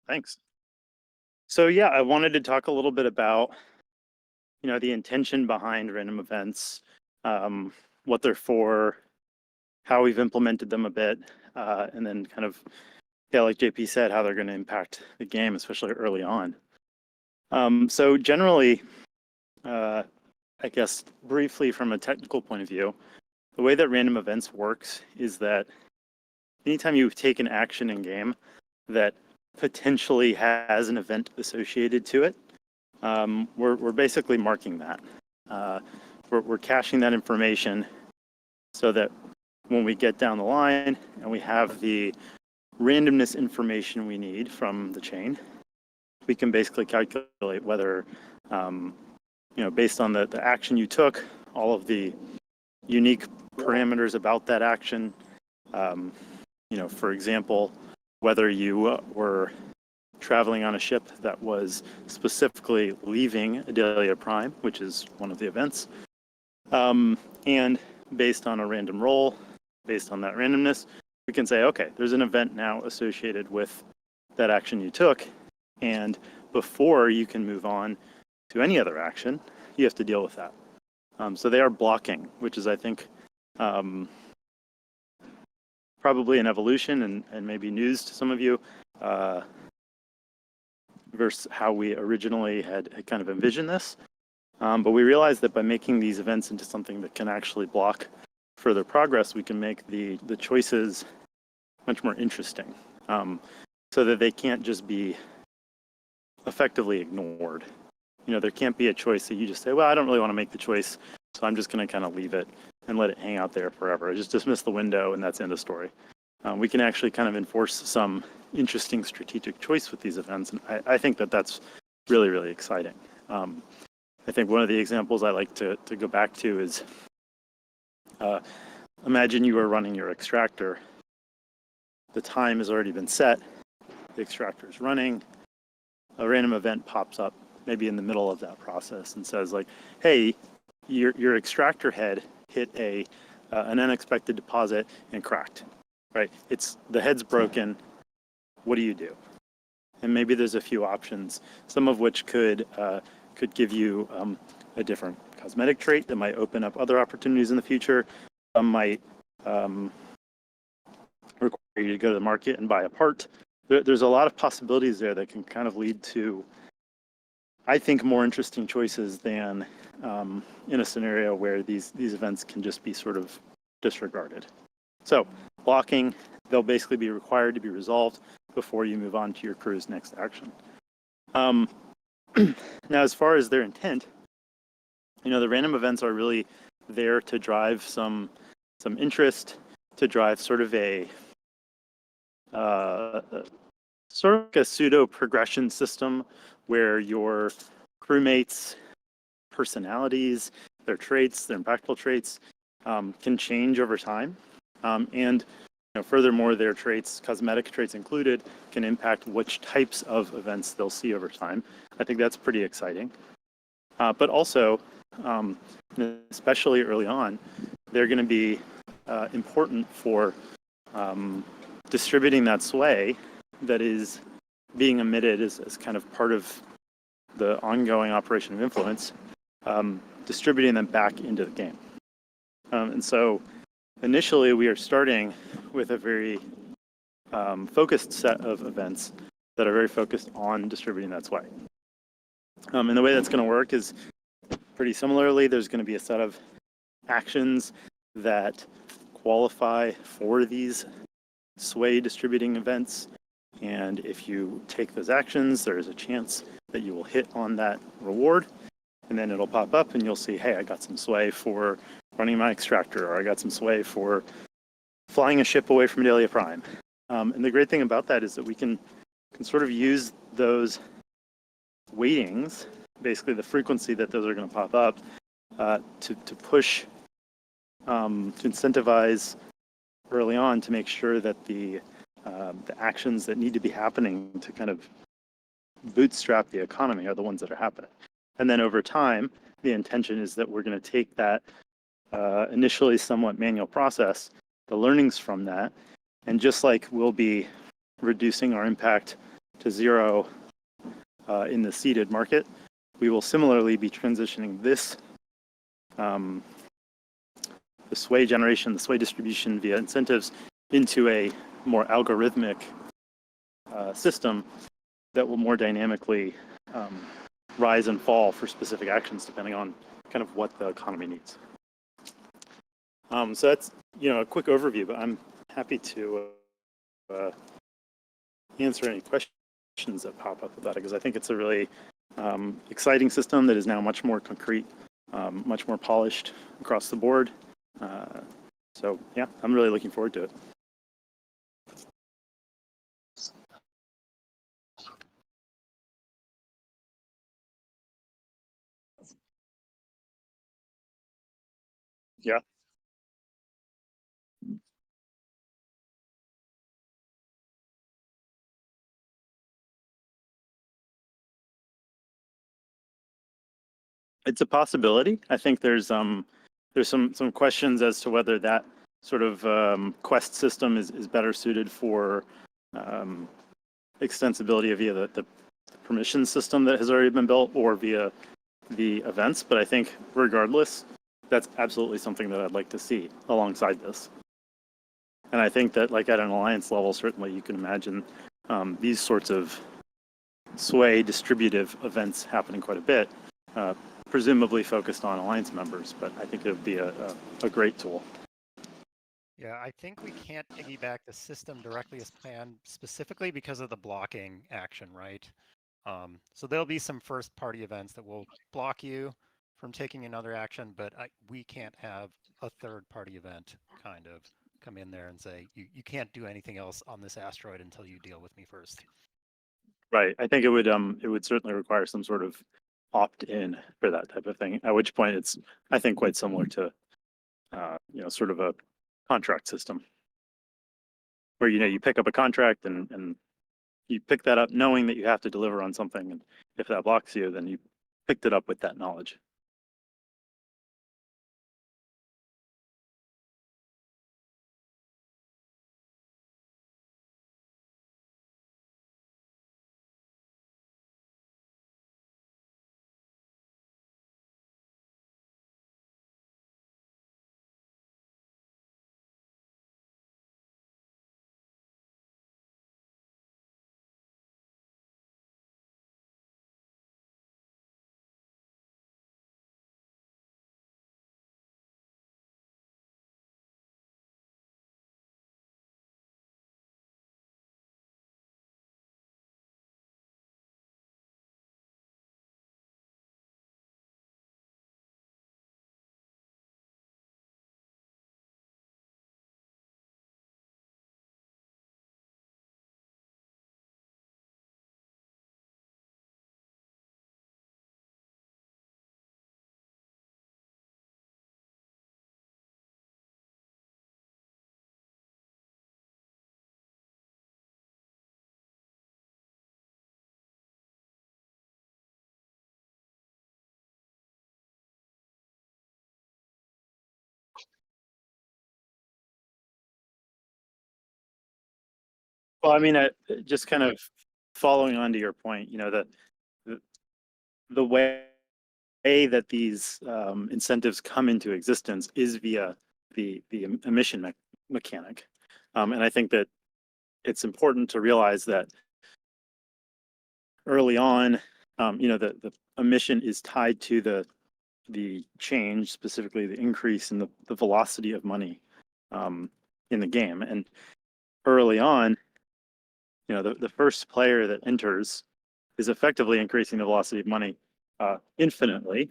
Thanks. So yeah, I wanted to talk a little bit about, the intention behind random events, what they're for, how we've implemented them a bit, and then kind of, yeah, like JP said, how they're going to impact the game, especially early on. So generally, I guess briefly from a technical point of view, the way that random events works is that anytime you take an action in game that potentially has an event associated to it, we're basically marking that. We're caching that information so that when we get down the line and we have the randomness information we need from the chain, we can basically calculate whether, based on the action you took, all of the unique parameters about that action, for example, whether you were traveling on a ship that was specifically leaving Adalia Prime, which is one of the events, and based on a random roll, based on that randomness, we can say, okay, there's an event now associated with that action you took, and before you can move on to any other action, you have to deal with that. So they are blocking, which is, I think, probably an evolution and maybe news to some of you, versus how we originally had kind of envisioned this. But we realized that by making these events into something that can actually block further progress, we can make the choices much more interesting, so that they can't just be effectively ignored. There can't be a choice that you just say, well, I don't really want to make the choice, so I'm just going to kind of leave it and let it hang out there forever. I just dismiss the window and that's the end of story. We can actually kind of enforce some interesting strategic choice with these events, and I think that that's really, really exciting. I think one of the examples I like to go back to is, imagine you are running your extractor. The time has already been set. The extractor is running. A random event pops up maybe in the middle of that process and says, like, hey, your extractor head hit an unexpected deposit and cracked. Right? The head's broken. What do you do? And maybe there's a few options, some of which could give you a different cosmetic trait that might open up other opportunities in the future. Some might require you to go to the market and buy a part. There's a lot of possibilities there that can kind of lead to, I think, more interesting choices than in a scenario where these events can just be sort of disregarded. So blocking, they'll basically be required to be resolved before you move on to your crew's next action. Now, as far as their intent, the random events are really there to drive some interest, to drive sort of a pseudo progression system where your crewmates' personalities, their traits, their impactful traits, can change over time. And furthermore, their traits, cosmetic traits included, can impact which types of events they'll see over time. I think that's pretty exciting. But also, especially early on, they're going to be important for distributing that sway that is being emitted as kind of part of the ongoing operation of influence, distributing them back into the game. And so initially, we are starting with a very focused set of events that are very focused on distributing that sway. And the way that's going to work is pretty similarly. There's going to be a set of actions that qualify for these sway distributing events. And if you take those actions, there is a chance that you will hit on that reward. And then it'll pop up and you'll see, hey, I got some sway for running my extractor, or I got some sway for flying a ship away from Adalia Prime. And the great thing about that is that we can sort of use those weightings, basically the frequency that those are going to pop up, to push, to incentivize early on to make sure that the actions that need to be happening to kind of bootstrap the economy are the ones that are happening. And then over time, the intention is that we're going to take that initially somewhat manual process, the learnings from that, and just like we'll be reducing our impact to zero in the seeded market, we will similarly be transitioning this the sway generation, the sway distribution via incentives into a more algorithmic system that will more dynamically rise and fall for specific actions depending on kind of what the economy needs. So that's a quick overview, but I'm happy to answer any questions that pop up about it, because I think it's a really exciting system that is now much more concrete, much more polished across the board. So yeah, I'm really looking forward to it. Yeah. It's a possibility. I think there's some questions as to whether that sort of quest system is better suited for extensibility via the permission system that has already been built or via the events. But I think regardless, that's absolutely something that I'd like to see alongside this. And I think that like at an alliance level, certainly you can imagine these sorts of sway distributive events happening quite a bit, presumably focused on alliance members, but I think it would be a great tool. Yeah, I think we can't piggyback the system directly as planned, specifically because of the blocking action, right? So there'll be some first party events that will block you from taking another action, but we can't have a third party event kind of come in there and say, you can't do anything else on this asteroid until you deal with me first. Right. I think it would certainly require some sort of opt-in for that type of thing, at which point it's, I think, quite similar to sort of a contract system where you pick up a contract and you pick that up knowing that you have to deliver on something, and if that blocks you, then you picked it up with that knowledge. Well, I mean, just kind of following on to your point, the way that these incentives come into existence is via the emission mechanic, and I think that it's important to realize that early on, the emission is tied to the change, specifically the increase in the velocity of money in the game, and early on, the first player that enters is effectively increasing the velocity of money infinitely.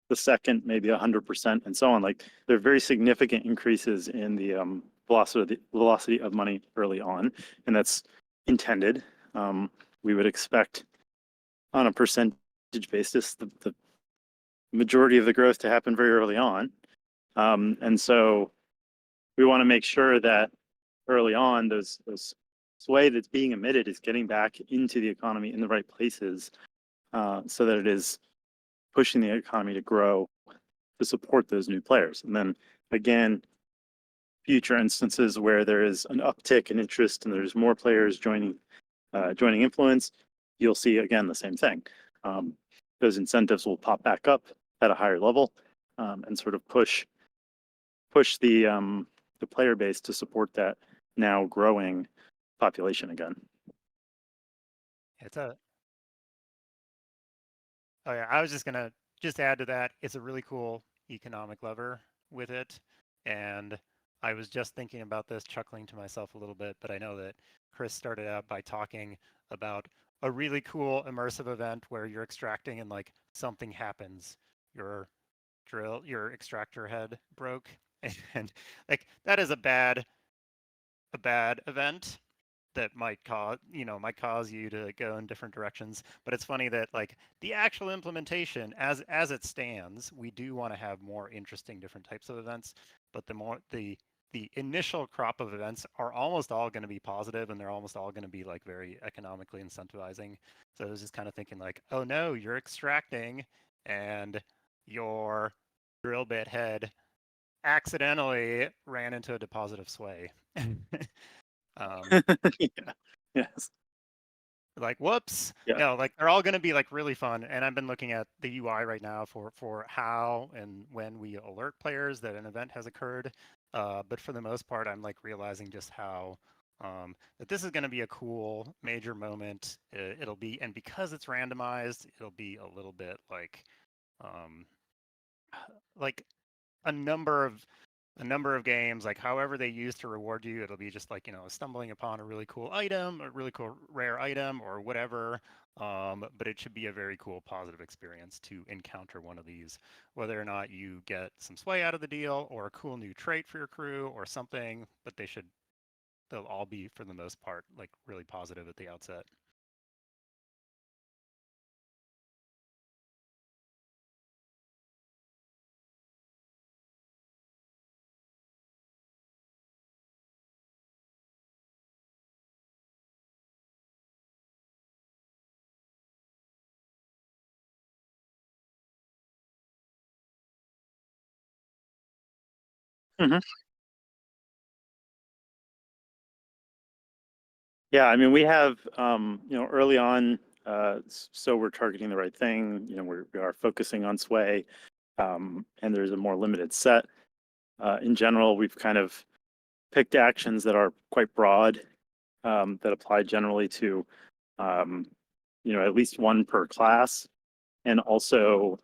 The second, maybe 100%, and so on. Like there are very significant increases in the velocity of money early on, and that's intended. We would expect on a percentage basis the majority of the growth to happen very early on, and so we want to make sure that early on those sway that's being emitted is getting back into the economy in the right places, so that it is pushing the economy to grow to support those new players. And then again, future instances where there is an uptick in interest and there's more players joining joining influence, you'll see again the same thing. Those incentives will pop back up at a higher level and sort of push the player base to support that now growing population again. It's a Oh yeah, I was just gonna add to that. It's a really cool economic lever with it, and I was just thinking about this, chuckling to myself a little bit. But I know that Chris started out by talking about a really cool immersive event where you're extracting and like something happens. Your your extractor head broke, and like that is a bad event that might cause you to go in different directions. But it's funny that like the actual implementation as it stands, we do want to have more interesting different types of events, but the initial crop of events are almost all going to be positive, and they're almost all going to be like very economically incentivizing. So I was just kind of thinking like, oh no, you're extracting and your drill bit head accidentally ran into a deposit of sway. Yeah. Yes. Like, whoops. Yeah. No, like they're all going to be like really fun. And I've been looking at the UI right now for how and when we alert players that an event has occurred. But for the most part, I'm like realizing just how that this is going to be a cool major moment. It'll be, and because it's randomized, it'll be a little bit um, like a number of games, like however they use to reward you, it'll be just like, stumbling upon a really cool item, a really cool rare item or whatever. But it should be a very cool positive experience to encounter one of these, whether or not you get some sway out of the deal or a cool new trait for your crew or something, but they'll all be for the most part like really positive at the outset. Mhm. Yeah, I mean, we have, early on, so we're targeting the right thing. We are focusing on sway, and there's a more limited set. In general, we've kind of picked actions that are quite broad, that apply generally to, um, at least one per class, and also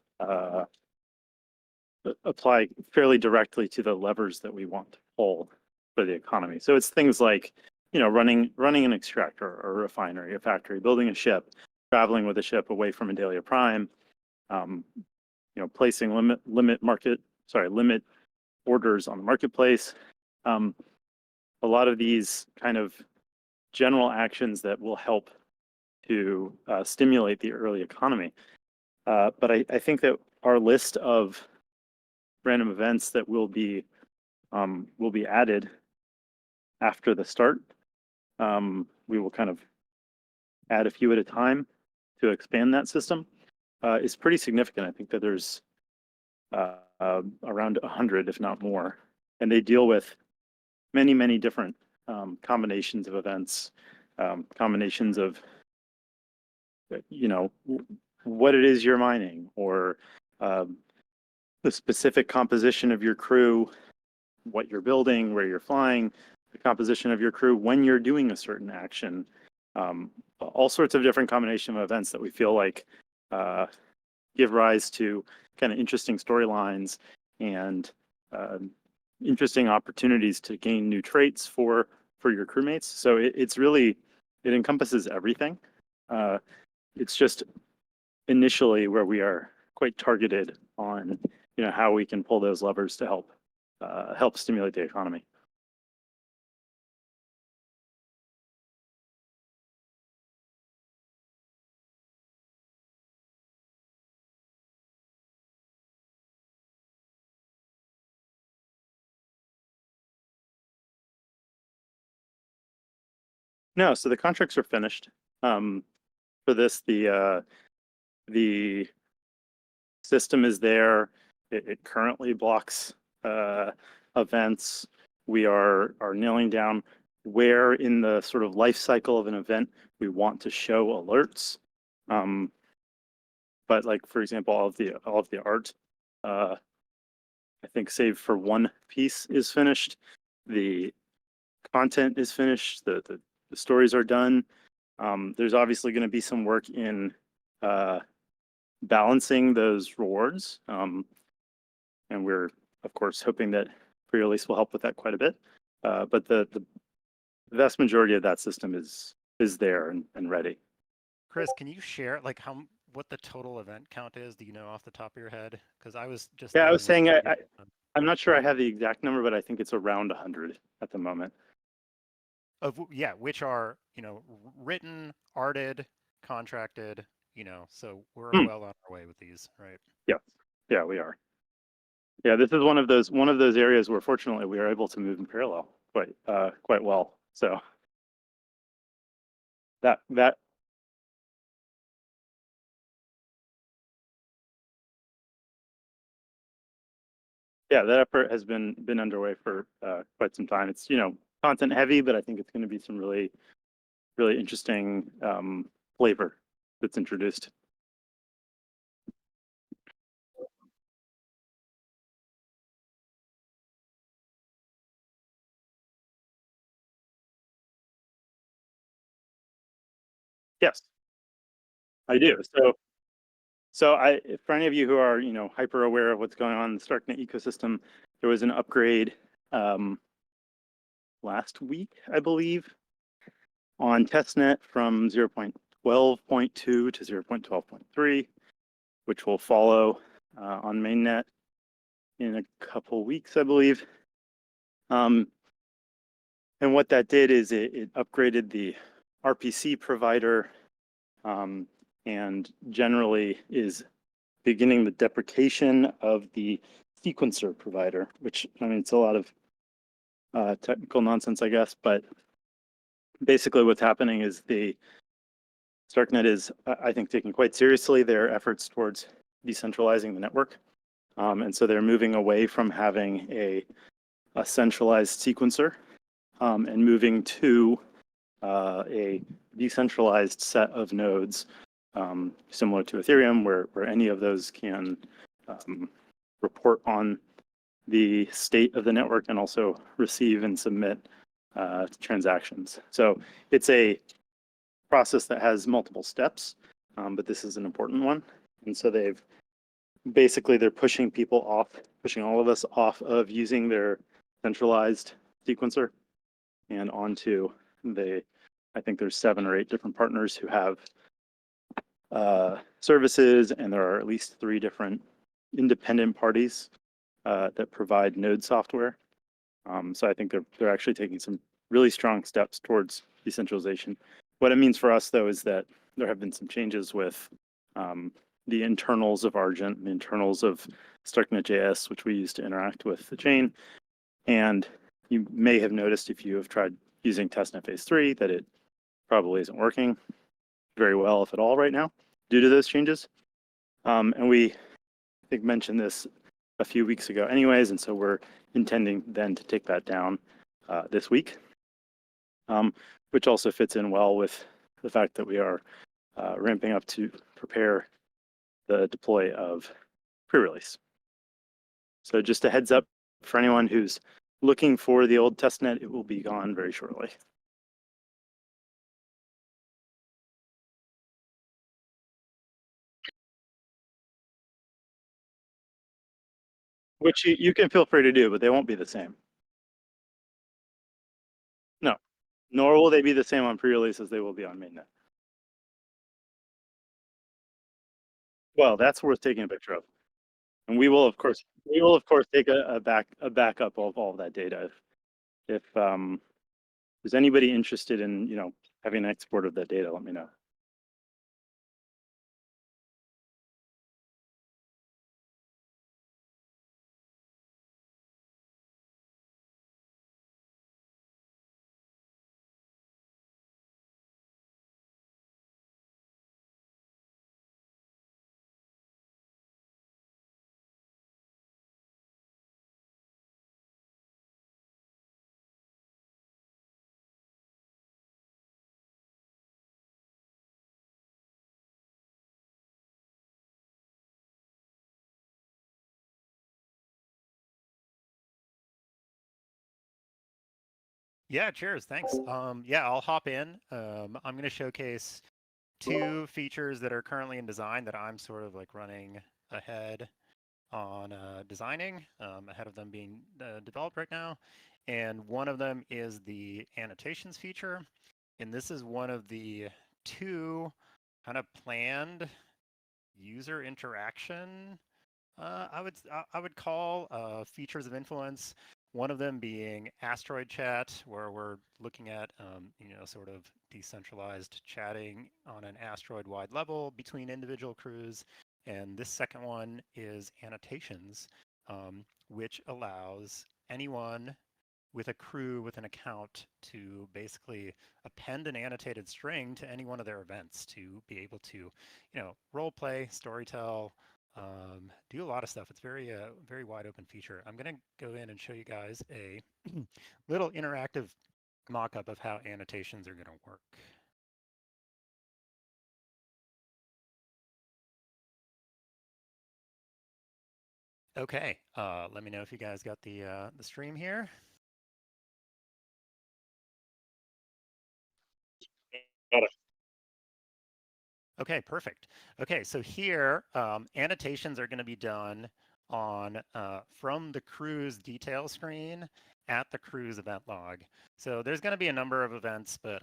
apply fairly directly to the levers that we want to pull for the economy. So it's things like, running an extractor or a refinery, a factory, building a ship, traveling with a ship away from Adalia Prime, um, placing limit orders on the marketplace. Um, a lot of these kind of general actions that will help to stimulate the early economy. But I think that our list of random events that will be added after the start. We will kind of add a few at a time to expand that system. Is pretty significant. I think that there's around 100, if not more, and they deal with many different combinations of events, combinations of what it is you're mining, or the specific composition of your crew, what you're building, where you're flying, the composition of your crew when you're doing a certain action, all sorts of different combination of events that we feel like give rise to kind of interesting storylines and interesting opportunities to gain new traits for your crewmates. So it encompasses everything. It's just initially where we are quite targeted on how we can pull those levers to help stimulate the economy. No, so the contracts are finished. For this, the system is there. It currently blocks events. We are nailing down where in the sort of life cycle of an event we want to show alerts. But like, for example, all of the art, I think save for one piece is finished. The content is finished. The stories are done. There's obviously going to be some work in balancing those rewards. And we're, of course, hoping that pre-release will help with that quite a bit. But the vast majority of that system is there and ready. Chris, can you share like what the total event count is? Do you know off the top of your head? Because I was just Yeah, I was thinking we saying could get I'm not sure I have the exact number, but I think it's around 100 at the moment. yeah, which are, written, arted, contracted, so we're Hmm. well on our way with these, right? Yeah, yeah, we are. Yeah, this is one of those areas where fortunately we are able to move in parallel quite well. So that yeah, that effort has been underway for quite some time. It's content heavy, but I think it's going to be some really interesting flavor that's introduced. Yes, I do. For any of you who are hyper aware of what's going on in the StarkNet ecosystem, there was an upgrade last week, I believe, on Testnet from 0.12.2 to 0.12.3, which will follow on mainnet in a couple weeks, I believe. And what that did is it upgraded the RPC provider and generally is beginning the deprecation of the sequencer provider, which, I mean, it's a lot of technical nonsense, I guess, but basically what's happening is the StarkNet is, I think, taking quite seriously their efforts towards decentralizing the network. And so they're moving away from having a centralized sequencer and moving to a decentralized set of nodes similar to Ethereum, where any of those can report on the state of the network and also receive and submit transactions. So it's a process that has multiple steps, but this is an important one. And so they're pushing all of us off of using their centralized sequencer and onto I think there's 7 or 8 different partners who have services, and there are at least 3 different independent parties that provide node software. So I think they're actually taking some really strong steps towards decentralization. What it means for us, though, is that there have been some changes with the internals of Argent, the internals of StarkNet.js, which we use to interact with the chain. And you may have noticed if you have tried using Testnet Phase 3 that it probably isn't working very well, if at all, right now due to those changes. And we, I think, mentioned this a few weeks ago anyways, and so we're intending then to take that down this week, which also fits in well with the fact that we are ramping up to prepare the deploy of pre-release. So just a heads up for anyone who's looking for the old testnet, it will be gone very shortly. Which you can feel free to do, but they won't be the same. No, nor will they be the same on pre-release as they will be on mainnet. Well, that's worth taking a picture of. And we will of course take a backup of all of that data. If there's anybody interested in having an export of that data, let me know. Yeah, cheers. Thanks. Yeah, I'll hop in. I'm going to showcase two features that are currently in design that I'm sort of like running ahead on designing, ahead of them being developed right now. And one of them is the annotations feature. And this is one of the two kind of planned user interaction I would call features of influence. One of them being asteroid chat, where we're looking at sort of decentralized chatting on an asteroid-wide level between individual crews. And this second one is annotations, which allows anyone with a crew with an account to basically append an annotated string to any one of their events to be able to, role play, storytell, do a lot of stuff. It's very wide open feature. I'm going to go in and show you guys a little interactive mock-up of how annotations are going to work. Okay, let me know if you guys got the stream here. Got it. Okay, perfect. Okay, so here, annotations are going to be done on from the cruise detail screen at the cruise event log. So there's going to be a number of events, but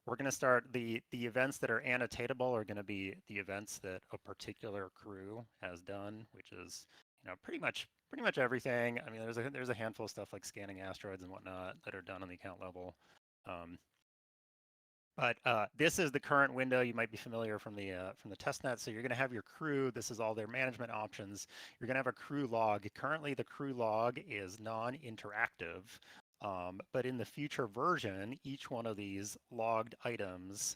we're going to start the events that are annotatable are going to be the events that a particular crew has done, which is pretty much everything. I mean, there's a handful of stuff like scanning asteroids and whatnot that are done on the account level. But this is the current window. You might be familiar from the testnet. So you're going to have your crew. This is all their management options. You're going to have a crew log. Currently, the crew log is non-interactive. But in the future version, each one of these logged items,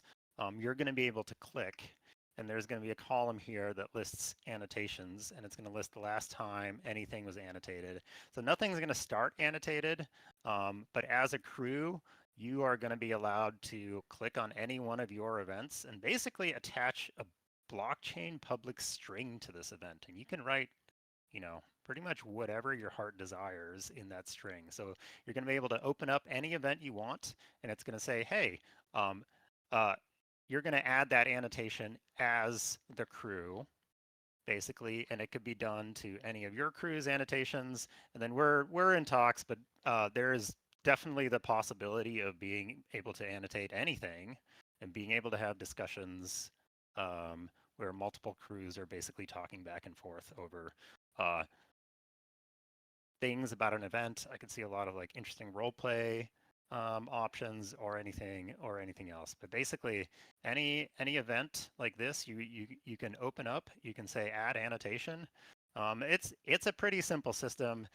you're going to be able to click. And there's going to be a column here that lists annotations. And it's going to list the last time anything was annotated. So nothing's going to start annotated. But as a crew, you are going to be allowed to click on any one of your events and basically attach a blockchain public string to this event. And you can write, pretty much whatever your heart desires in that string. So you're going to be able to open up any event you want, and it's going to say, hey, um, you're going to add that annotation as the crew, basically, and it could be done to any of your crew's annotations. And then we're in talks, but there is definitely the possibility of being able to annotate anything and being able to have discussions where multiple crews are basically talking back and forth over uh, things about an event. I could see a lot of like interesting role play options or anything else. But basically, any event like this, you can open up. You can say add annotation. It's a pretty simple system.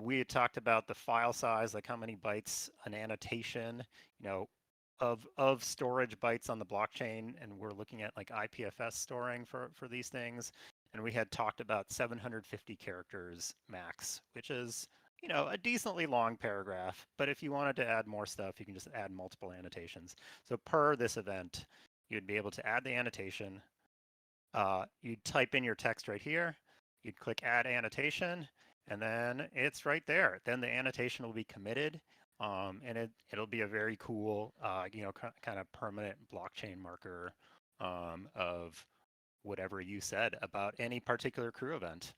We had talked about the file size, like how many bytes an annotation, of storage bytes on the blockchain, and we're looking at like IPFS storing for these things. And we had talked about 750 characters max, which is a decently long paragraph. But if you wanted to add more stuff, you can just add multiple annotations. So per this event, you'd be able to add the annotation. You'd type in your text right here. You'd click add annotation, and then it's right there. Then the annotation will be committed, and it'll be a very cool, kind of permanent blockchain marker of whatever you said about any particular crew event.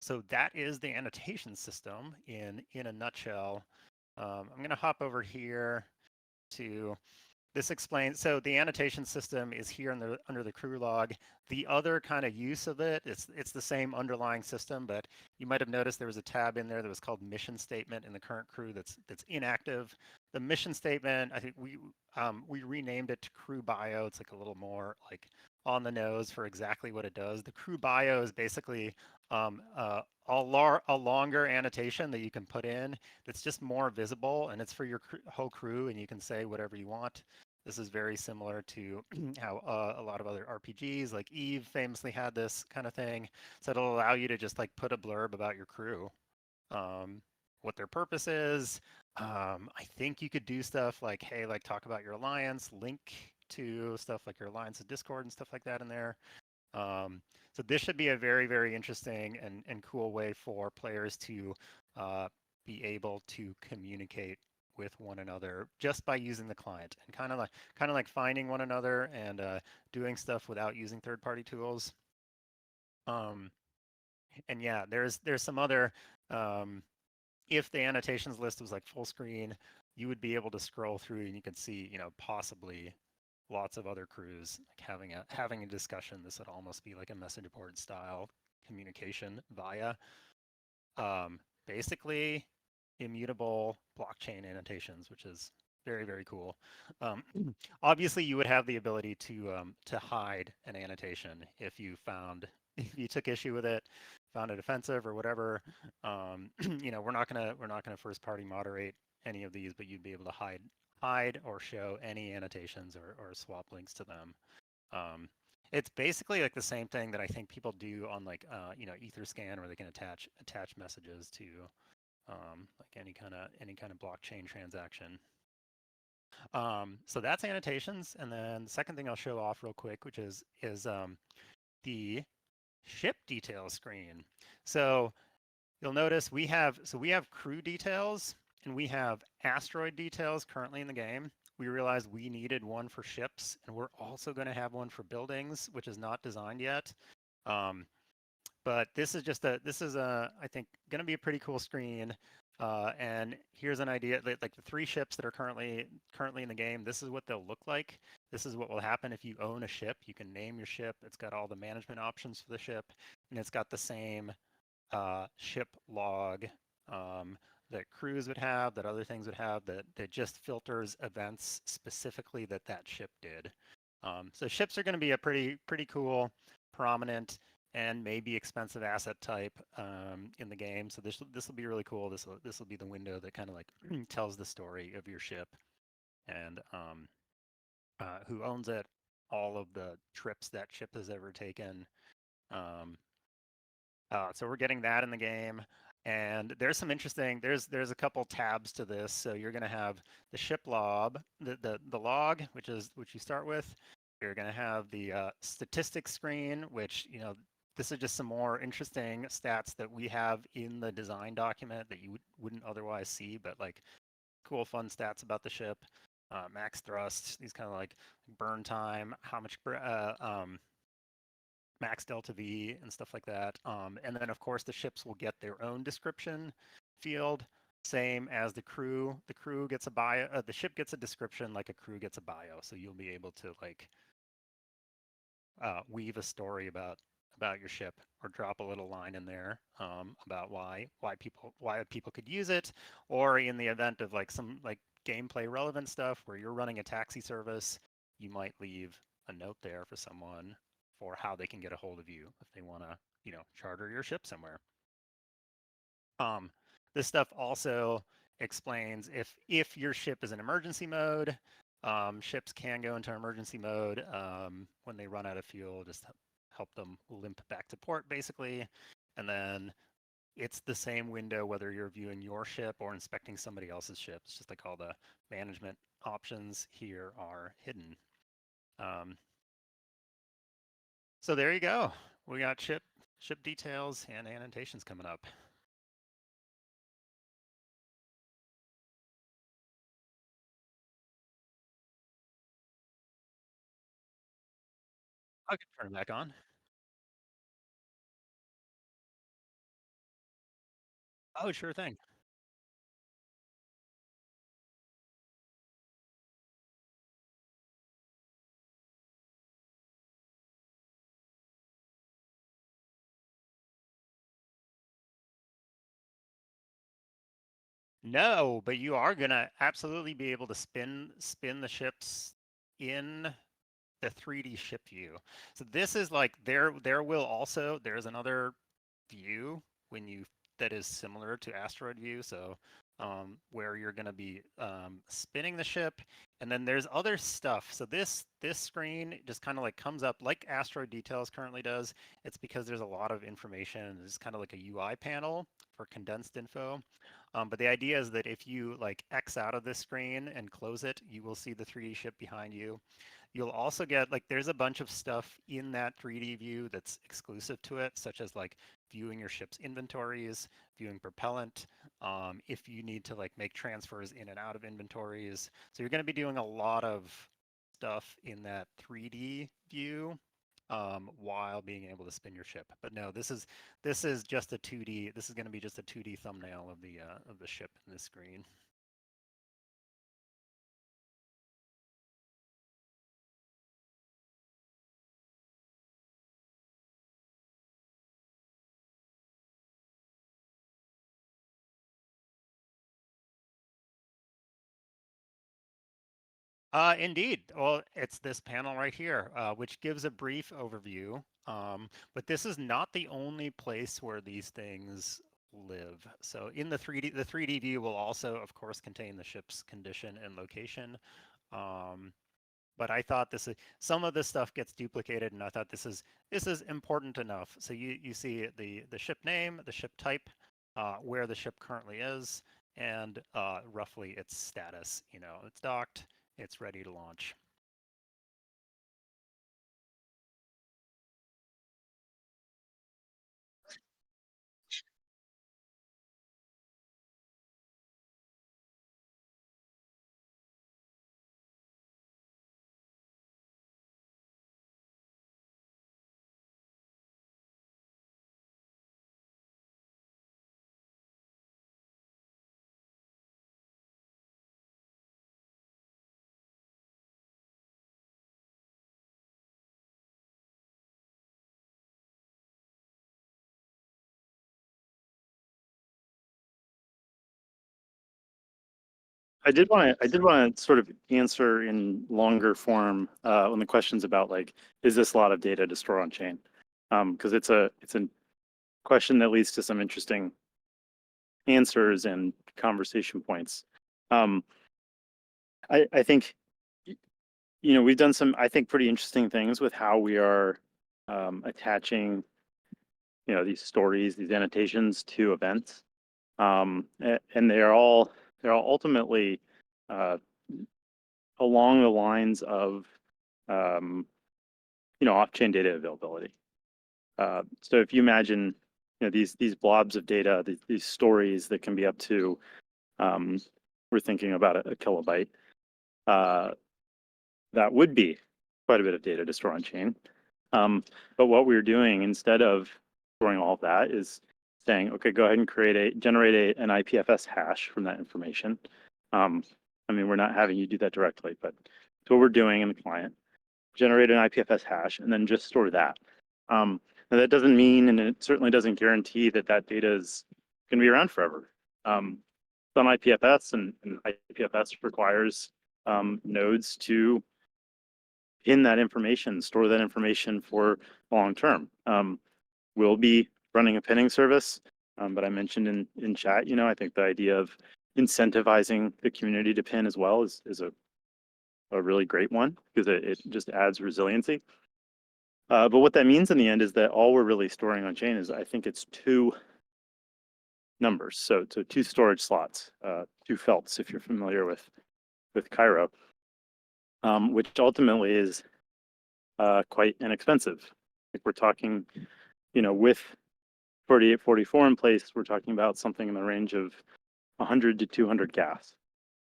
So that is the annotation system in a nutshell. I'm going to hop over here to this explains, so the annotation system is here under the crew log. The other kind of use of it, it's the same underlying system, but you might have noticed there was a tab in there that was called mission statement in the current crew that's inactive. The mission statement, I think we renamed it to crew bio. It's like a little more like on the nose for exactly what it does. The crew bio is basically a longer annotation that you can put in that's just more visible, and it's for your whole crew, and you can say whatever you want. This is very similar to how a lot of other RPGs like Eve famously had this kind of thing. So it'll allow you to just like put a blurb about your crew, what their purpose is. I think you could do stuff like, hey, like talk about your alliance, link to stuff like your alliance of Discord and stuff like that in there. So this should be a very, very interesting and cool way for players to be able to communicate with one another just by using the client, and kind of like finding one another and doing stuff without using third-party tools. And yeah, there's some other if the annotations list was like full screen, you would be able to scroll through and you could see, possibly lots of other crews like having a discussion. This would almost be like a message board style communication via basically immutable blockchain annotations, which is very, very cool. Um, obviously, you would have the ability to hide an annotation if you found if you took issue with it, found it offensive or whatever. We're not gonna first party moderate any of these, but you'd be able to hide or show any annotations or swap links to them. Um, it's basically like the same thing that I think people do on like Etherscan, where they can attach messages to like any kind of blockchain transaction. So that's annotations, and then the second thing I'll show off real quick, which is the ship details screen. So you'll notice we have crew details and we have asteroid details currently in the game. We realized we needed one for ships, and we're also going to have one for buildings, which is not designed yet. But this is I think going to be a pretty cool screen. And here's an idea, like the 3 ships that are currently in the game. This is what they'll look like. This is what will happen if you own a ship. You can name your ship. It's got all the management options for the ship, and it's got the same ship log that crews would have, that other things would have, that just filters events specifically that ship did. So ships are going to be a pretty cool, prominent, and maybe expensive asset type in the game. So this will be really cool. This will be the window that kind of like tells the story of your ship and who owns it, all of the trips that ship has ever taken. Um, so we're getting that in the game, and there's some interesting. There's a couple tabs to this. So you're going to have the ship log, the log, which you start with. You're going to have the statistics screen, which this is just some more interesting stats that we have in the design document that you wouldn't otherwise see, but like cool, fun stats about the ship. Max thrust, these kind of like burn time, how much max delta V and stuff like that. And then of course the ships will get their own description field, same as the crew. The crew gets a bio. The ship gets a description like a crew gets a bio. So you'll be able to like weave a story about your ship or drop a little line in there about why people could use it, or in the event of like some like gameplay relevant stuff where you're running a taxi service, you might leave a note there for someone for how they can get a hold of you if they want to charter your ship somewhere. um, this stuff also explains if your ship is in emergency mode. Ships can go into emergency mode when they run out of fuel. Just help them limp back to port, basically. And then it's the same window whether you're viewing your ship or inspecting somebody else's ship. It's just like all the management options here are hidden. So there you go. We got ship details and annotations coming up. I can turn it back on. Oh, sure thing. No, but you are gonna absolutely be able to spin the ships in the 3D ship view. So this is like there's another view when you that is similar to asteroid view. So where you're going to be spinning the ship, and then there's other stuff. So this screen just kind of like comes up like asteroid details currently does. It's because there's a lot of information. It's kind of like a UI panel for condensed info. But the idea is that if you like X out of this screen and close it, you will see the 3D ship behind you. You'll also get, like, there's a bunch of stuff in that 3D view that's exclusive to it, such as like viewing your ship's inventories, viewing propellant, if you need to like make transfers in and out of inventories. So you're going to be doing a lot of stuff in that 3D view while being able to spin your ship. But no, this is just a 2D. This is going to be just a 2D thumbnail of the ship in this screen. Indeed. Well, it's this panel right here, which gives a brief overview. But this is not the only place where these things live. So in the 3D view will also, of course, contain the ship's condition and location. But I thought some of this stuff gets duplicated, and I thought this is important enough. So you see the ship name, the ship type, where the ship currently is, and roughly its status. You know, it's docked, it's ready to launch. I did want to sort of answer in longer form on the questions about like, is this a lot of data to store on chain? Because it's a question that leads to some interesting answers and conversation points. I think, you know, we've done some, I think, pretty interesting things with how we are attaching, you know, these stories, these annotations to events. And they're all ultimately uh, along the lines of you know, off-chain data availability. So if you imagine, you know, these blobs of data, these stories that can be up to, we're thinking about a kilobyte. That would be quite a bit of data to store on chain. But what we're doing instead of storing all of that is saying, okay, go ahead and generate an IPFS hash from that information. I mean, we're not having you do that directly, but it's what we're doing in the client. Generate an IPFS hash and then just store that. Now that doesn't mean, and it certainly doesn't guarantee that that data is going to be around forever. Some IPFS and IPFS requires nodes to pin that information, store that information for long term. We'll be running a pinning service, but I mentioned in chat, you know, I think the idea of incentivizing the community to pin as well is a really great one because it just adds resiliency. But what that means in the end is that all we're really storing on chain is, I think it's 2 numbers. So 2 storage slots, 2 felts, if you're familiar with Cairo, which ultimately is quite inexpensive. Like we're talking, you know, with 4844 in place, we're talking about something in the range of 100 to 200 gas.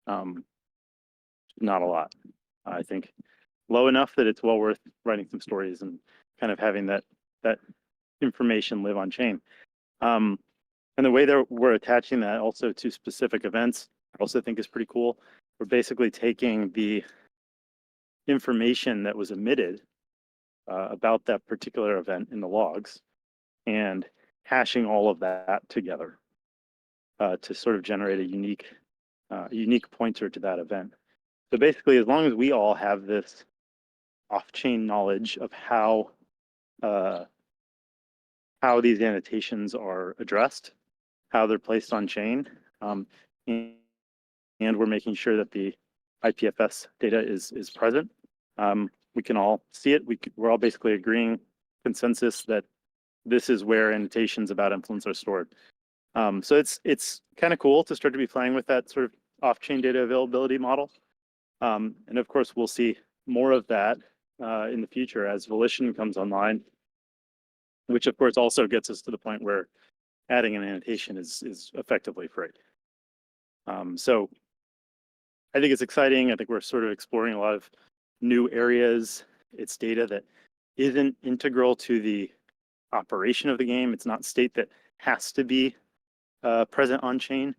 Not a lot. I think low enough that it's well worth writing some stories and kind of having that information live on chain. And the way that we're attaching that also to specific events, I also think is pretty cool. We're basically taking the information that was emitted about that particular event in the logs and hashing all of that together to sort of generate a unique pointer to that event. So basically, as long as we all have this off-chain knowledge of how these annotations are addressed, how they're placed on chain, and we're making sure that the IPFS data is present. We can all see it. We're all basically agreeing consensus that this is where annotations about influence are stored. So it's kind of cool to start to be playing with that sort of off-chain data availability model. And of course, we'll see more of that in the future as Volition comes online, which of course also gets us to the point where adding an annotation is effectively free. So I think it's exciting. I think we're sort of exploring a lot of new areas. It's data that isn't integral to the operation of the game. It's not state that has to be present on chain.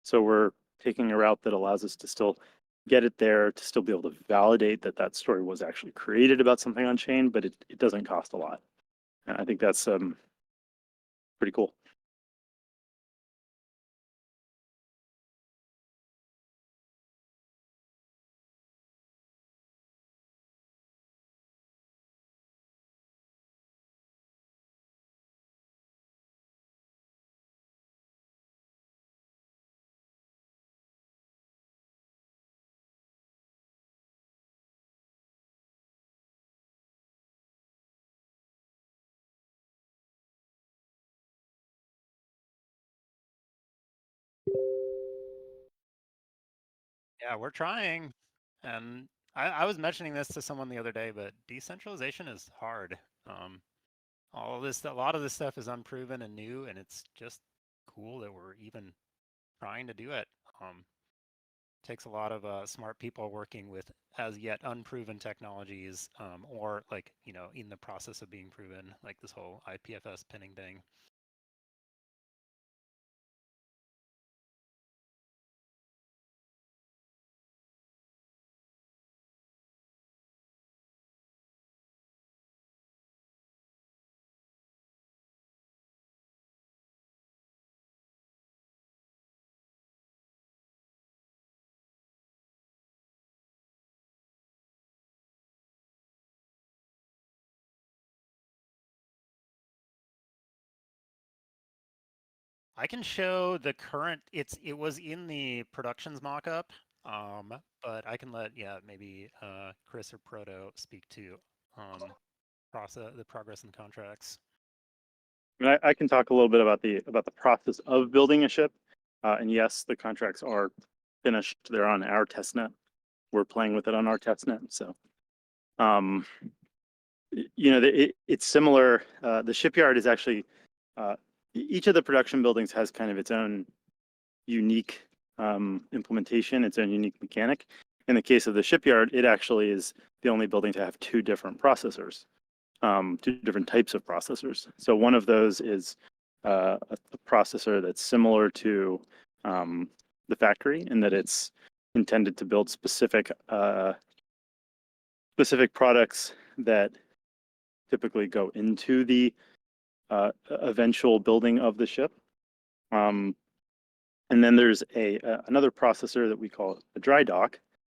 So we're taking a route that allows us to still get it there, to still be able to validate that that story was actually created about something on chain, but it doesn't cost a lot. And I think that's pretty cool. Yeah, we're trying. And I was mentioning this to someone the other day, but decentralization is hard. All of this, a lot of this stuff is unproven and new, and it's just cool that we're even trying to do it. Takes a lot of smart people working with as yet unproven technologies, or like, in the process of being proven, like this whole IPFS pinning thing. I can show the current, it was in the productions mockup, but I can let, maybe Chris or Proto speak to the progress in the contracts. I mean, I can talk a little bit about the process of building a ship. And yes, the contracts are finished. They're on our testnet. We're playing with it on our testnet. So, it's similar. The shipyard is actually each of the production buildings has kind of its own unique implementation, its own unique mechanic. In the case of the shipyard, it actually is the only building to have two different processors, two different types of processors. So one of those is a processor that's similar to the factory in that it's intended to build specific products that typically go into the eventual building of the ship. And then there's another processor that we call a dry dock,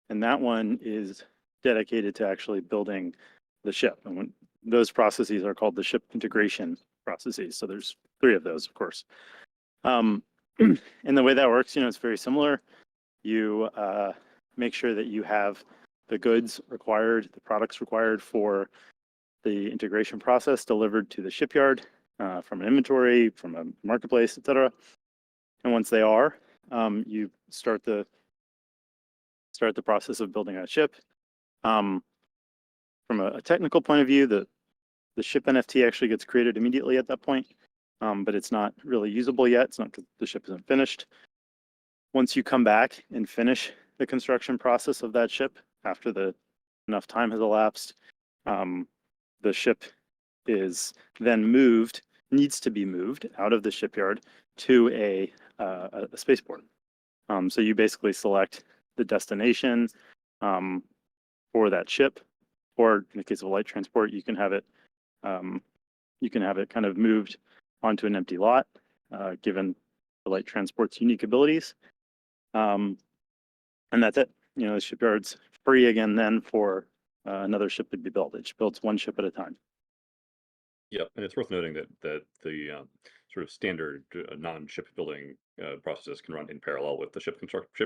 and that one is dedicated to actually building the ship. And those processes are called the ship integration processes. So there's three of those, of course. And the way that works, it's very similar. You make sure that you have the goods required, the products required for the integration process delivered to the shipyard from an inventory, from a marketplace, etc. And once they are, you start the process of building a ship. From a technical point of view, the ship NFT actually gets created immediately at that point, but it's not really usable yet. It's not because the ship isn't finished. Once you come back and finish the construction process of that ship, after enough time has elapsed, the ship is then needs to be moved out of the shipyard to a spaceport. So you basically select the destination for that ship, or in the case of a light transport, you can have it kind of moved onto an empty lot, given the light transport's unique abilities. And that's it. The shipyard's free again then for another ship to be built. It builds one ship at a time. Yep, and it's worth noting that the sort of standard non-ship building processes can run in parallel with the ship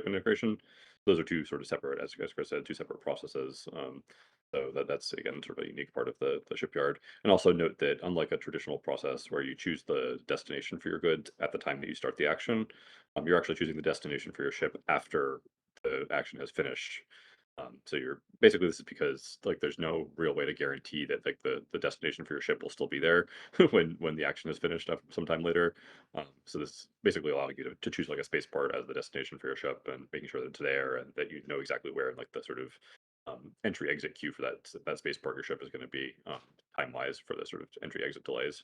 integration. Those are two sort of separate, as Chris said, two separate processes. So that's again sort of a unique part of the shipyard. And also note that unlike a traditional process where you choose the destination for your goods at the time that you start the action, you're actually choosing the destination for your ship after the action has finished. So you're basically, this is because like there's no real way to guarantee that like the destination for your ship will still be there when the action is finished sometime later. So this is basically allowing you to choose like a spaceport as the destination for your ship and making sure that it's there and that you know exactly where like the sort of entry exit queue for that spaceport your ship is going to be time wise for the sort of entry exit delays.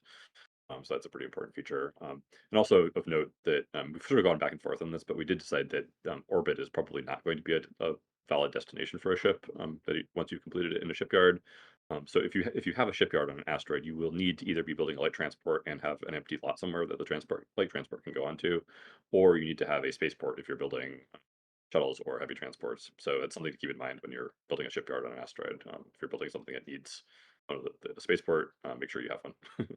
So that's a pretty important feature. And also of note that we've sort of gone back and forth on this, but we did decide that orbit is probably not going to be a valid destination for a ship once you've completed it in a shipyard. So if you have a shipyard on an asteroid, you will need to either be building a light transport and have an empty lot somewhere that the light transport can go onto, or you need to have a spaceport if you're building shuttles or heavy transports. So it's something to keep in mind when you're building a shipyard on an asteroid. If you're building something that needs the spaceport, make sure you have one.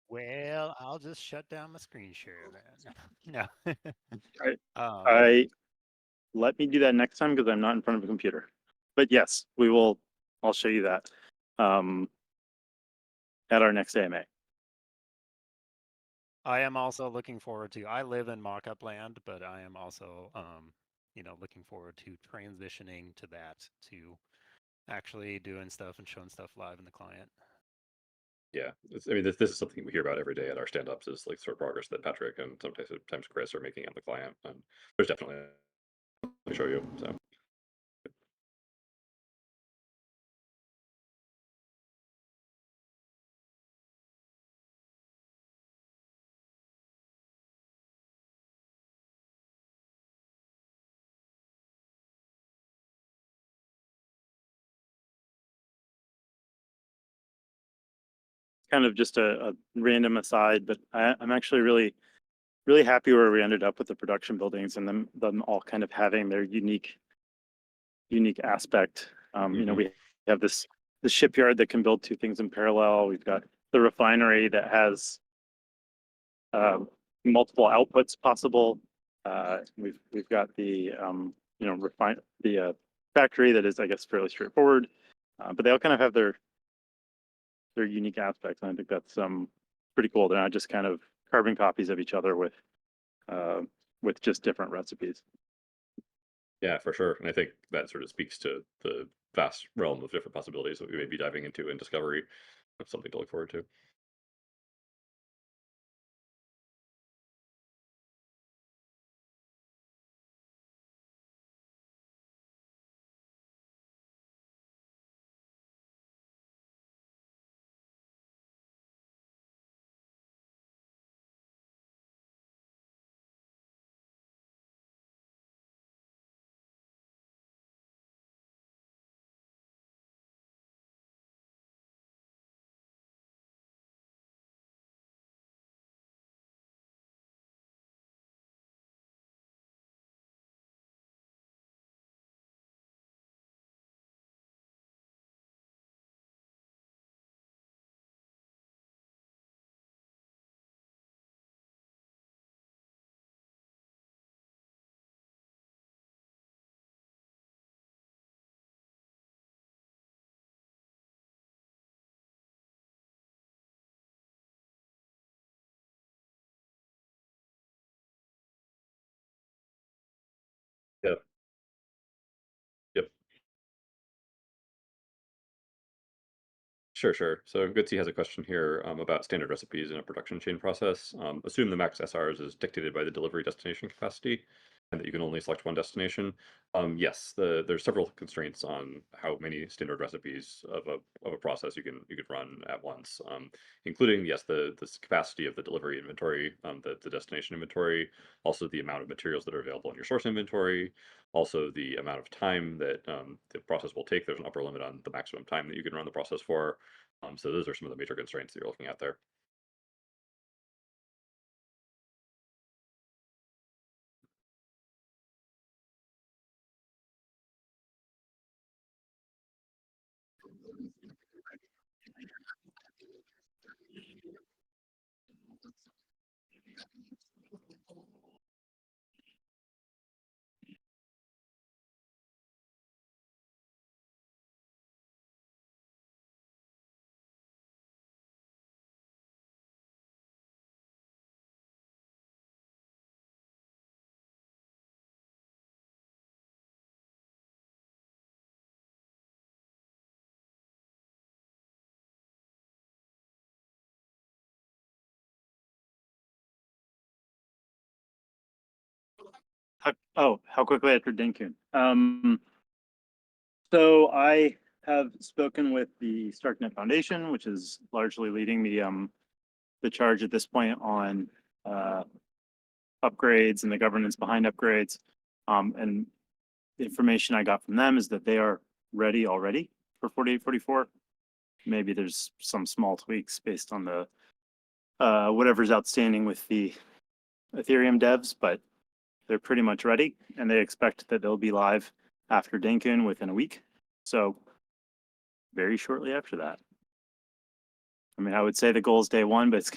Well, I'll just shut down my screen share then. No. I, Um, I let me do that next time because I'm not in front of a computer. But yes, we will. I'll show you that at our next AMA. I am also looking forward to. I live in mock-up land, but I am also, looking forward to transitioning to that, to actually doing stuff and showing stuff live in the client. Yeah, I mean, this is something we hear about every day at our stand-ups is like sort of progress that Patrick and sometimes Chris are making on the client, and there's definitely to show you. So Kind of just a random aside, but I'm actually really happy where we ended up with the production buildings and them all kind of having their unique aspect. We have this shipyard that can build two things in parallel. We've got the refinery that has uh, multiple outputs possible. We've got the refine the factory that is, I guess, fairly straightforward, but they all kind of have their unique aspects, and I think that's pretty cool. They're not just kind of carbon copies of each other uh, with just different recipes. yeah, for sure, and I think that sort of speaks to the vast realm of different possibilities that we may be diving into in Discovery. That's something to look forward to. Yeah. Yep. Sure, sure. So Goodsey has a question here about standard recipes in a production chain process. Assume the max SRs is dictated by the delivery destination capacity. and that you can only select one destination. Yes, there's several constraints on how many standard recipes of a process you can run at once, including yes the capacity of the delivery inventory, the destination inventory, also the amount of materials that are available in your source inventory, also the amount of time that the process will take. There's an upper limit on the maximum time that you can run the process for. So those are some of the major constraints that you're looking at there. How quickly after Denkun? So I have spoken with the StarkNet Foundation, which is largely leading the charge at this point on upgrades and the governance behind upgrades. And the information I got from them is that they are ready already for 4844. Maybe there's some small tweaks based on the whatever's outstanding with the Ethereum devs, but they're pretty much ready, and they expect that they'll be live after Denkun within a week. So very shortly after that. I mean, I would say the goal is day one, but it's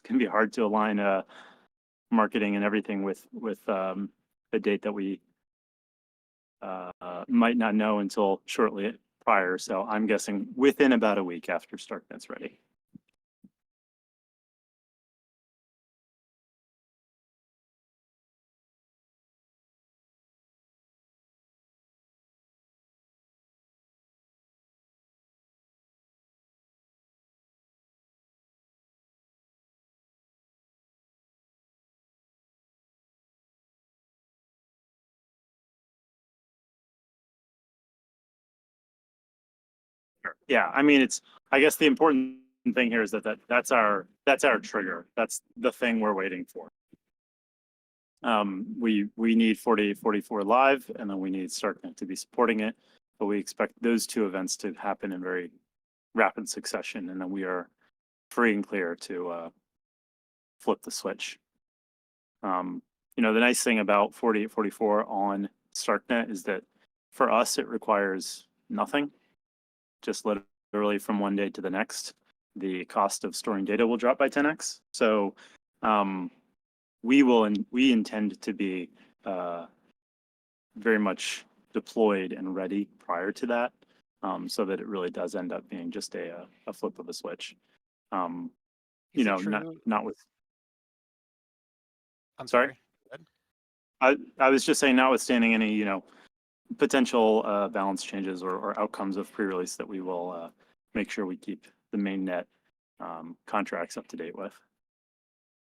gonna be hard to align marketing and everything with a date that we might not know until shortly prior. So I'm guessing within about a week after StarkNet's ready. Yeah, I mean, I guess the important thing here is that's our trigger. That's the thing we're waiting for. We need 4844 live, and then we need StarkNet to be supporting it. But we expect those two events to happen in very rapid succession, and then we are free and clear to flip the switch. The nice thing about 4844 on StarkNet is that for us, it requires nothing. Just literally from one day to the next, the cost of storing data will drop by 10x. So we intend to be very much deployed and ready prior to that, so that it really does end up being just a flip of a switch. Not with. I'm sorry. I was just saying, notwithstanding any potential balance changes or outcomes of pre-release, that we will make sure we keep the mainnet contracts up to date with.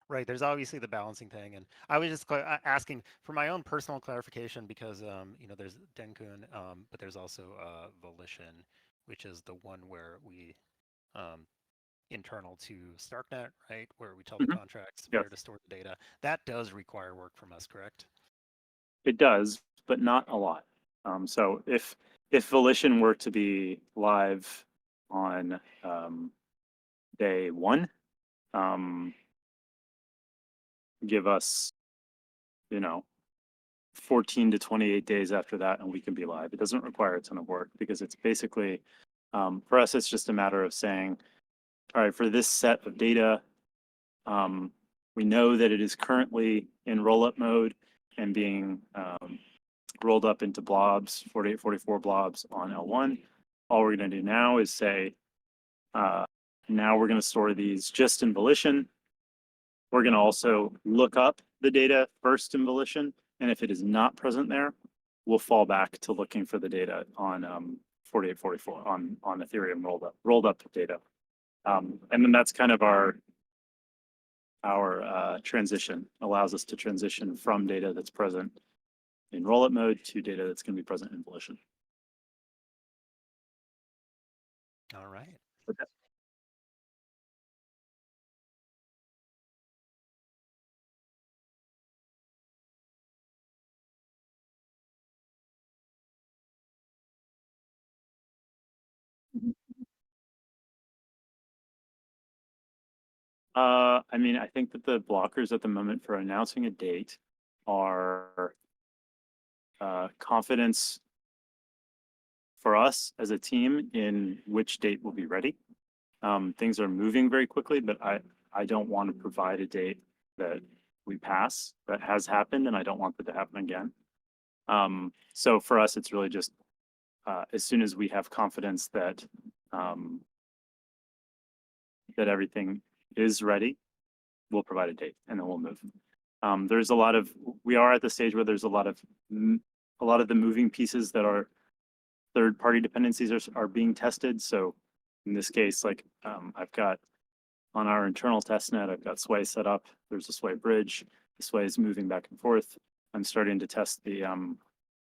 Right. There's obviously the balancing thing, and I was just asking for my own personal clarification because there's Denkun, but there's also Volition, which is the one where we internal to StarkNet, right, where we tell the contracts where to store the data. That does require work from us, correct? It does, but not a lot. So if Volition were to be live on day one, give us 14 to 28 days after that, and we can be live. It doesn't require a ton of work because it's basically, for us, it's just a matter of saying, all right, for this set of data, we know that it is currently in rollup mode and being rolled up into blobs, 4844 blobs on L1. All we're going to do now is say, now we're going to store these just in Volition. We're going to also look up the data first in Volition, and if it is not present there, we'll fall back to looking for the data on 4844 on Ethereum rolled up data, and then that's kind of our transition. Allows us to transition from data that's present in rollup mode to data that's going to be present in volition. All right. Okay. I mean, I think that the blockers at the moment for announcing a date are confidence for us as a team in which date will be ready. Things are moving very quickly, but I don't want to provide a date that we pass. That has happened, and I don't want that to happen again. So for us, it's really just as soon as we have confidence that that everything is ready, we'll provide a date, and then we'll move. There's a lot of, we are at the stage where there's a lot of the moving pieces that are third-party dependencies are being tested. So in this case, like I've got on our internal testnet, I've got Sway set up. There's a Sway bridge. The Sway is moving back and forth. I'm starting to test the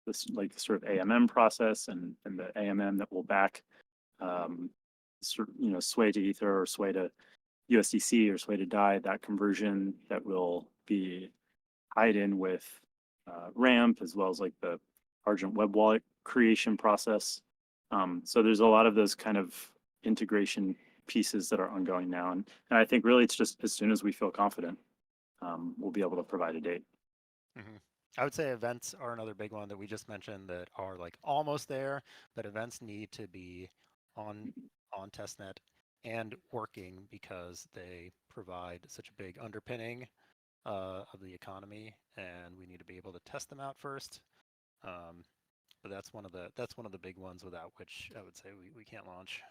this like sort of AMM process and the AMM that will back sort of, you know, Sway to Ether or Sway to USDC or Sway to DAI, that conversion that will be tied in with RAMP, as well as like the Argent web wallet creation process. So there's a lot of those kind of integration pieces that are ongoing now. And I think really it's just as soon as we feel confident, we'll be able to provide a date. Mm-hmm. I would say events are another big one that we just mentioned that are like almost there, but events need to be on testnet and working because they provide such a big underpinning of the economy, and we need to be able to test them out first. But that's one of the big ones without which I would say we can't launch.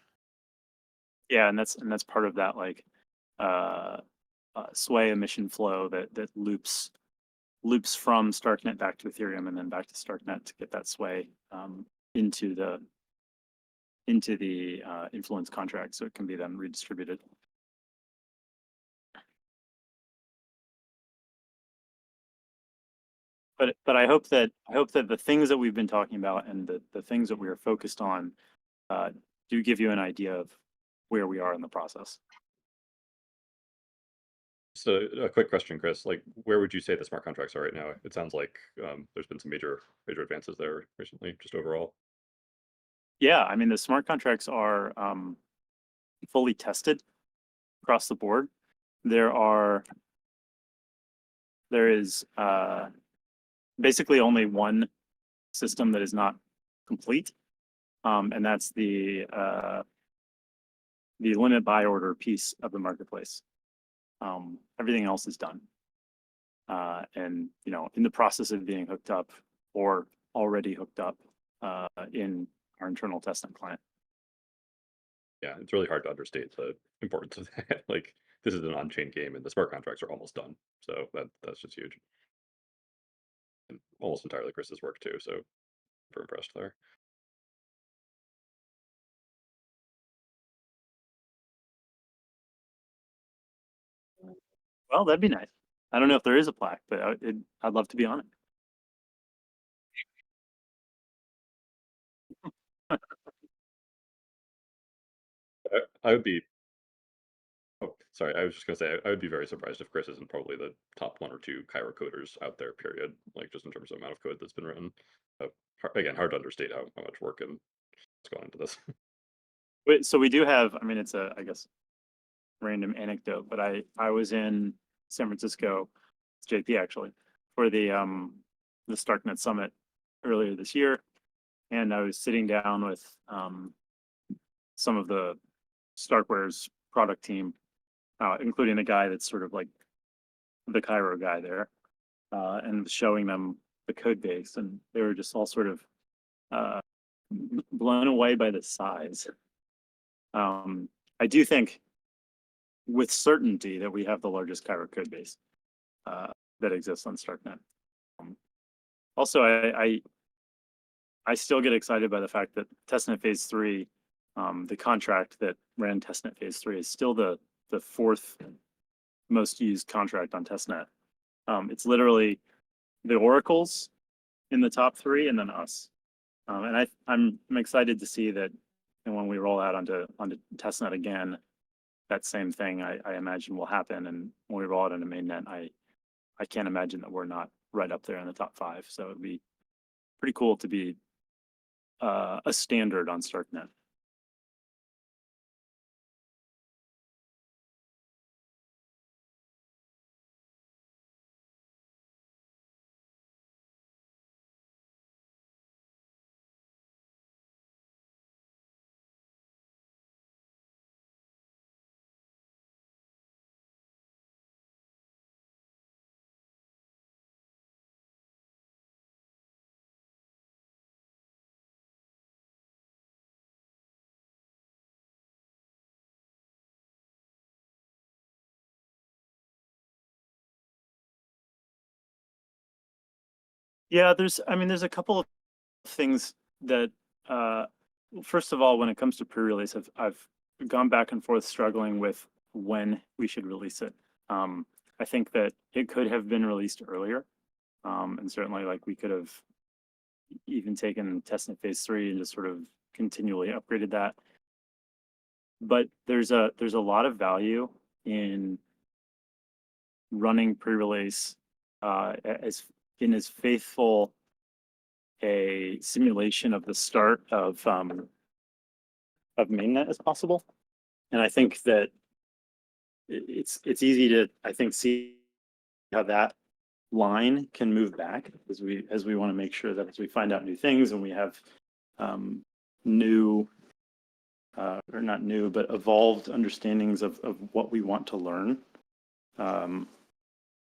Yeah, and that's part of that like Sway emission flow that loops from Starknet back to Ethereum and then back to Starknet to get that Sway into the influence contract, so it can be then redistributed. But I hope that the things that we've been talking about and the things that we are focused on do give you an idea of where we are in the process. So a quick question, Chris, like where would you say the smart contracts are right now? It sounds like there's been some major advances there recently, just overall. Yeah, I mean, the smart contracts are fully tested across the board. There is basically only one system that is not complete, and that's the limit buy order piece of the marketplace. Everything else is done, and you know, in the process of being hooked up or already hooked up in our internal testnet client. Yeah, it's really hard to understate the importance of that. Like this is an on-chain game, and the smart contracts are almost done. So that's just huge, and almost entirely Chris's work too. So super impressed there. Well, that'd be nice. I don't know if there is a plaque, but I'd love to be on it. I would be. Oh, sorry. I was just gonna say I would be very surprised if Chris isn't probably the top 1 or 2 Cairo coders out there. Period. Like just in terms of amount of code that's been written. Again, hard to understate how much work and what's gone into this. Wait, so we do have. I mean, it's a, I guess, random anecdote, but I was in San Francisco, it's JP actually, for the Starknet Summit earlier this year, and I was sitting down with some of the Starkware's product team, including the guy that's sort of like the Cairo guy there, and showing them the code base, and they were just all sort of blown away by the size. I do think with certainty that we have the largest Cairo code base that exists on Starknet. Also, I still get excited by the fact that Testnet Phase 3, the contract that ran Testnet Phase 3 is still the 4th most used contract on Testnet. It's literally the oracles in the top three, and then us. And I'm excited to see that, and when we roll out onto testnet again, that same thing I imagine will happen. And when we roll out onto mainnet, I can't imagine that we're not right up there in the top 5. So it'd be pretty cool to be a standard on StarkNet. Yeah, there's a couple of things that, first of all, when it comes to pre-release, I've gone back and forth struggling with when we should release it. I think that it could have been released earlier. And certainly like we could have even taken testnet phase 3 and just sort of continually upgraded that. But there's a lot of value in running pre-release as faithful a simulation of the start of mainnet as possible. And I think that it's easy to, I think, see how that line can move back as we want to make sure that as we find out new things and we have new or not new, but evolved understandings of what we want to learn,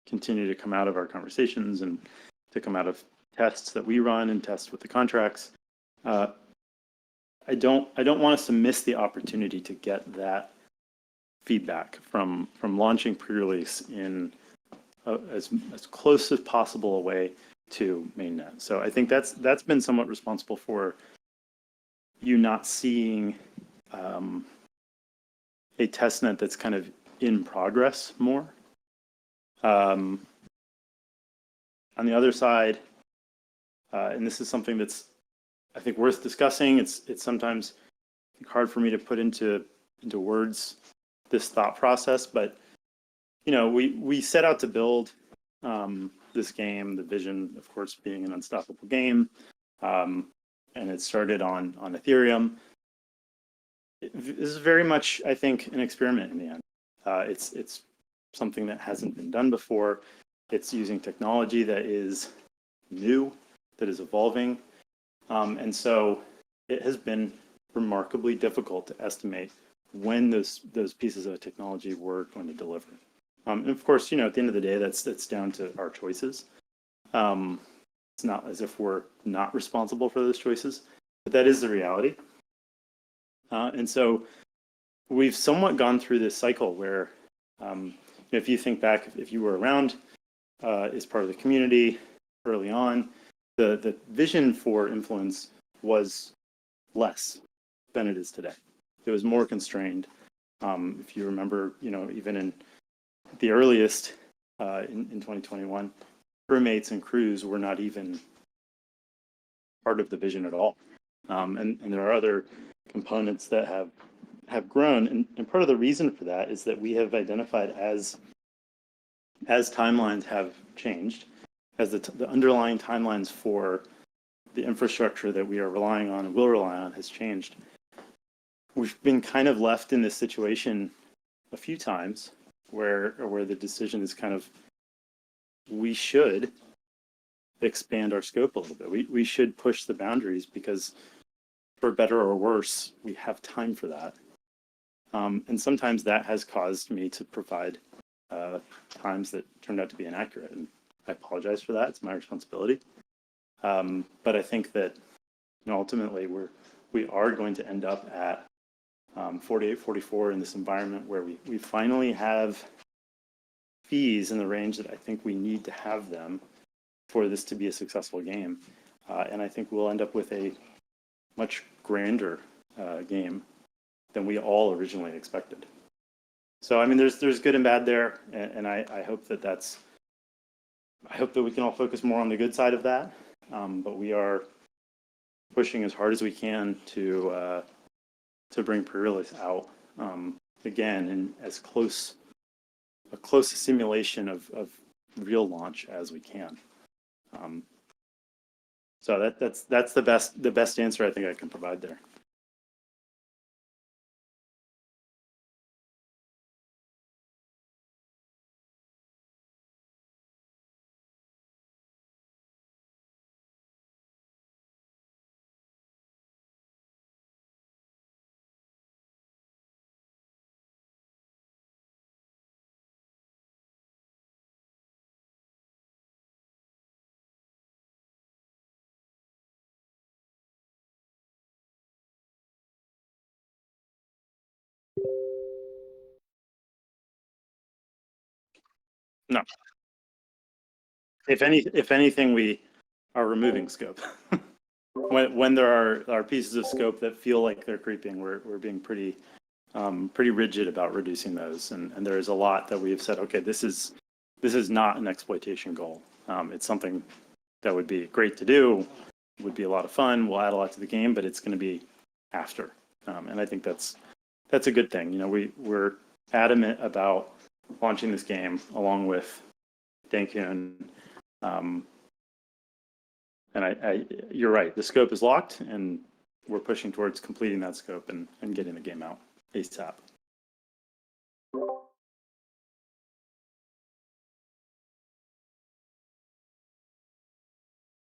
continue to come out of our conversations and to come out of tests that we run and tests with the contracts. I don't want us to miss the opportunity to get that feedback from launching pre-release in as close as possible away to mainnet. So I think that's been somewhat responsible for you not seeing a testnet that's kind of in progress more. On the other side, and this is something that's I think worth discussing. It's sometimes hard for me to put into words this thought process, but we set out to build this game, the vision, of course, being an unstoppable game, and it started on Ethereum. This is very much, I think, an experiment in the end. It's something that hasn't been done before. It's using technology that is new, that is evolving. And so it has been remarkably difficult to estimate when those pieces of technology were going to deliver. And of course, at the end of the day, that's down to our choices. It's not as if we're not responsible for those choices, but that is the reality. And so we've somewhat gone through this cycle where, if you think back, if you were around as part of the community early on, the vision for influence was less than it is today. It was more constrained. If you remember, even in the earliest in 2021, crewmates and crews were not even part of the vision at all. And there are other components that have grown. And part of the reason for that is that we have identified as timelines have changed, as the underlying timelines for the infrastructure that we are relying on and will rely on has changed. We've been kind of left in this situation a few times where the decision is kind of, we should expand our scope a little bit. We should push the boundaries because for better or worse, we have time for that. And sometimes that has caused me to provide times that turned out to be inaccurate. And I apologize for that. It's my responsibility. But I think that ultimately we are going to end up at 48, 44 in this environment where we finally have fees in the range that I think we need to have them for this to be a successful game. And I think we'll end up with a much grander game than we all originally expected. So, I mean, there's good and bad there. And I hope that we can all focus more on the good side of that. but we are pushing as hard as we can to bring pre-release out again in as close a simulation of real launch as we can. So that's the best answer I think I can provide there. No. If anything, we are removing scope. when there are pieces of scope that feel like they're creeping, we're being pretty rigid about reducing those. And there is a lot that we have said, okay, this is not an exploitation goal. It's something that would be great to do, would be a lot of fun. We'll add a lot to the game, but it's going to be after. And I think that's a good thing. You know, we're adamant about launching this game along with Dankun. And you're right. The scope is locked, and we're pushing towards completing that scope and getting the game out ASAP.